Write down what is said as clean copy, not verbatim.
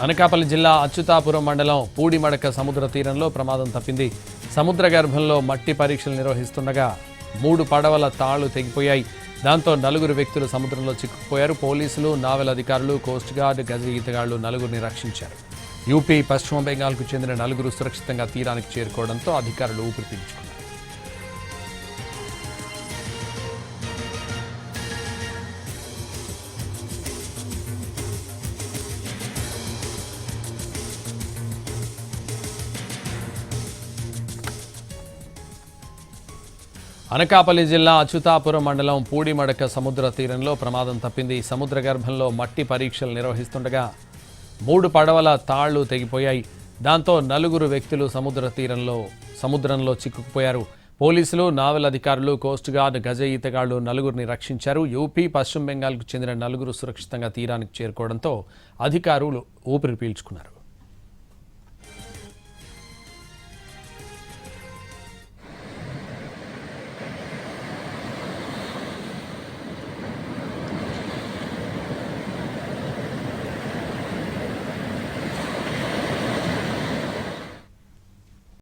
అనకాపల్లి జిల్లా అచ్యుతాపురం మండలం పూడిమడక సముద్ర తీరంలో ప్రమాదం తప్పింది. సముద్ర గర్భంలో మట్టి పరీక్షలు నిర్వహిస్తుండగా 3 పడవల తాళ్లు తెగిపోయాయి. దాంతో 4 వ్యక్తులు సముద్రంలో చిక్కుకుపోయారు. పోలీసులు, నావెల్ అధికారులు, కోస్ట్ గార్డ్, గజ ఈతగాళ్లు 4గురిని రక్షించారు. యూపీ, పశ్చిమ బెంగాల్కు చెందిన 4 సురక్షితంగా తీరానికి చేరుకోవడంతో అధికారులు ఊపిరి పీల్చుకున్నారు. అనకాపల్లి జిల్లా అచ్యుతాపురం మండలం పూడిమడక సముద్ర తీరంలో ప్రమాదం తప్పింది. సముద్ర గర్భంలో మట్టి పరీక్షలు నిర్వహిస్తుండగా 3 పడవల తాళ్లు తెగిపోయాయి. దాంతో 4 వ్యక్తులు సముద్రంలో చిక్కుకుపోయారు. పోలీసులు, నావెల్ అధికారులు, కోస్ట్ గార్డ్, గజ ఈతగాళ్లు 4గురిని రక్షించారు. యూపీ, పశ్చిమ బెంగాల్కు చెందిన 4 సురక్షితంగా తీరానికి చేరుకోవడంతో అధికారులు ఊపిరి పీల్చుకున్నారు.